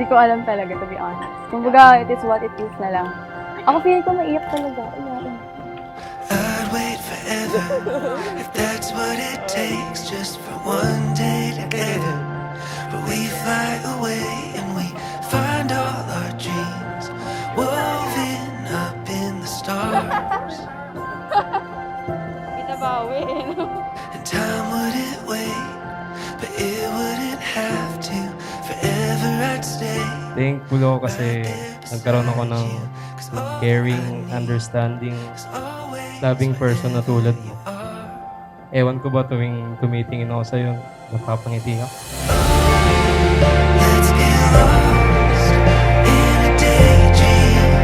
Hindi ko alam talaga, to be honest. Kumbaga, it is what it is na lang. Ako feeling ko maiyak talaga. Iyakin. I'd wait forever if that's what it takes, just for one day together. But we fly away and we find all our dreams woven up in the stars. Binabawi, no? And time wouldn't wait, but it wouldn't have to. Forever I'd stay. Thankful ako kasi nagkaroon ako ng caring, understanding, loving person na tulad mo. Ewan ko ba tuwing tumitingin ako sa'yo, napapangiti ako. Let's get lost in a daydream.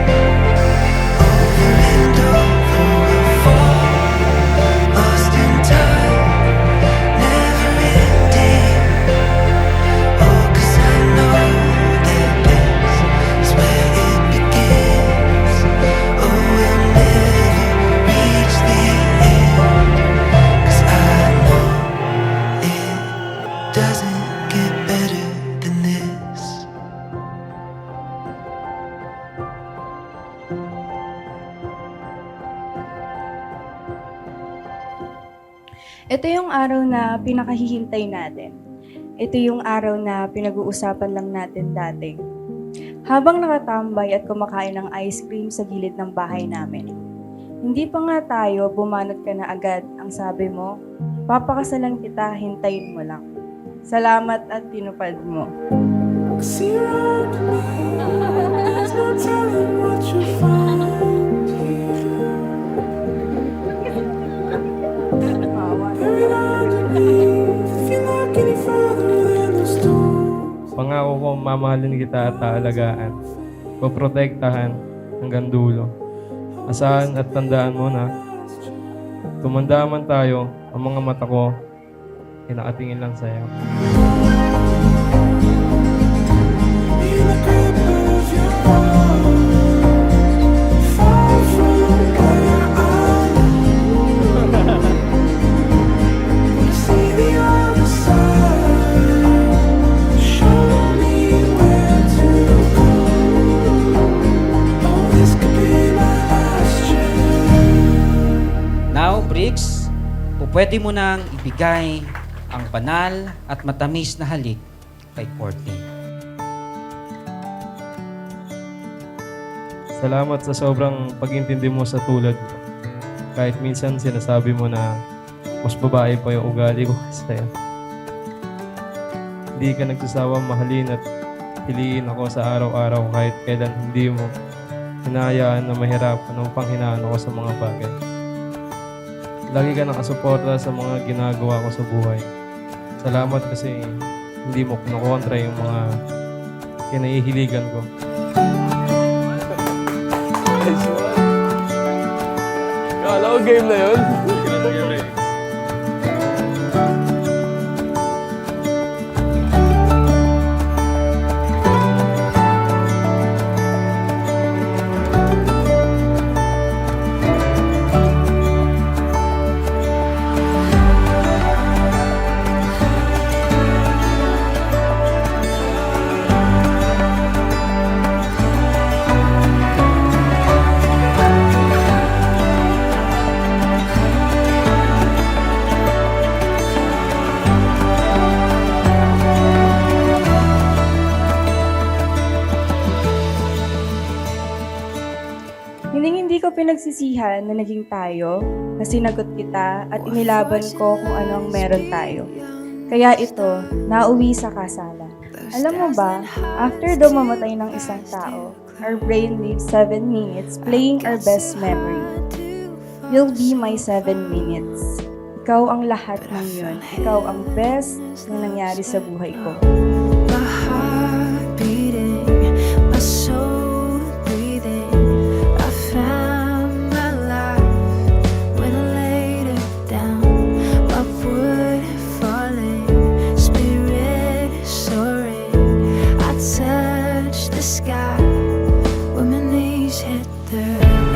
Over and over we'll fall, lost in time, never ending. Oh, 'cause I know that this is where it begins. Oh, we'll never reach the end, 'cause I know it doesn't get better than this. Ito yung araw na pinakahihintay natin. Ito yung araw na pinag-uusapan lang natin dati. Habang nakatambay at kumakain ng ice cream sa gilid ng bahay namin. Hindi pa nga tayo, bumanot ka na agad. Ang sabi mo, papakasalan kita, hintayin mo lang. Salamat at tinupad mo. See around me, there's no telling what you'll find here. Buried underneath, if you look any further than the storms. Pangako ko, mamahalin kita at aalagaan. Poprotektahan hanggang dulo. Asahan at tandaan mo na tumanda man tayo, ang mga mata ko, hinakatingin lang sa'yo. In the grip of your arms, far from where I am. We see the other side. Show me where to go. Oh, this could be my last chance. Now, Briggs, pwede mo nang ibigay ang banal at matamis na halik kay Courtney. Salamat sa sobrang pag-intindi mo sa tulad ko. Kahit minsan sinasabi mo na mas babae pa yung ugali ko sa'yo. Hindi ka nagsasawang mahalin at piliin ako sa araw-araw kahit kailan hindi mo hinahayaan na mahirapan ng panghinaan ako sa mga bagay. Lagi ka nakasuporta sa mga ginagawa ko sa buhay. Salamat kasi hindi mo kinokontra yung mga kinahihiligan ko. Kala ko game na yun. Hindi ko pinagsisihan na naging tayo, na sinagot kita at inilaban ko kung ano ang meron tayo. Kaya ito, nauwi sa kasala. Alam mo ba, after daw mamatay ng isang tao, our brain lives 7 minutes playing our best memory. You'll be my 7 minutes. Ikaw ang lahat ng yun. Ikaw ang best na nangyari sa buhay ko. My heart beating, my soul breathing. I found my life when I laid it down. My wood falling, spirit soaring. I touched the sky when my knees hit the ground.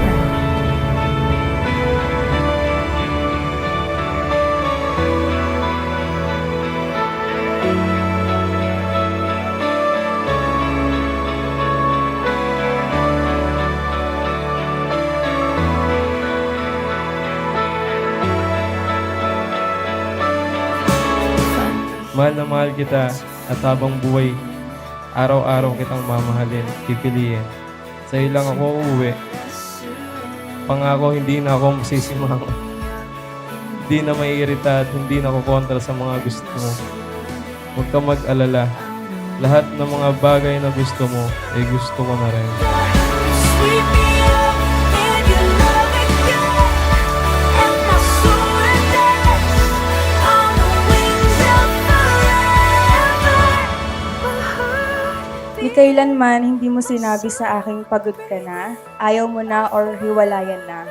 Mahal na mahal kita at habang buhay, araw-araw kitang mamahalin, pipiliin. Sa'yo lang ako uuwi. Pangako, hindi na ako masisimangon. Hindi na maiirita at hindi na kukontra sa mga gusto mo. Huwag ka mag-alala. Lahat ng mga bagay na gusto mo, ay gusto ko na rin. Sweep me up in your love again, and my soul will dance on the wings of forever. Ni kailanman hindi mo sinabi sa aking pagod ka na, ayaw mo na or hiwalayan na.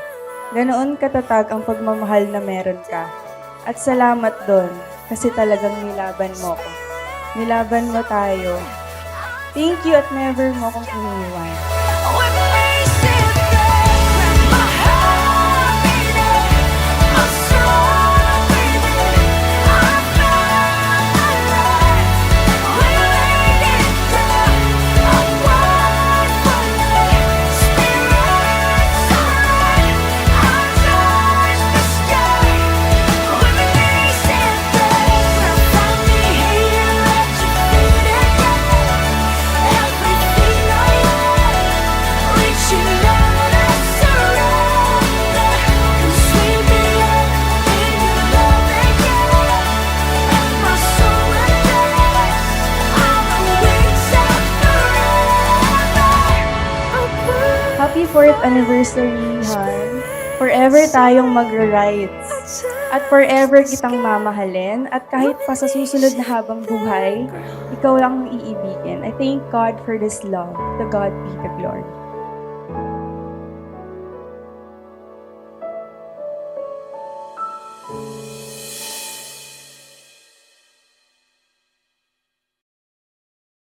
Ganoon katatag ang pagmamahal na meron ka. At salamat doon kasi talagang nilaban mo ko. Nilaban mo tayo. Thank you at never mo kong iniiwan. With me, sit there, with my heart beating, my soul breathing. I found my life. We laid it down. A word for me, spirits align. I touch the sky. With me, sit there, find me here at your feet again. Everything I am, reaching out, I surrender. You sweep me up in your love again, and my soul will dance on the wings of forever. Happy 4th anniversary, hon. Forever tayong magra-rides. At forever kitang mamahalin. At kahit pa sa susunod na habang buhay, ikaw lang ang iibigin. I thank God for this love. To God be the glory.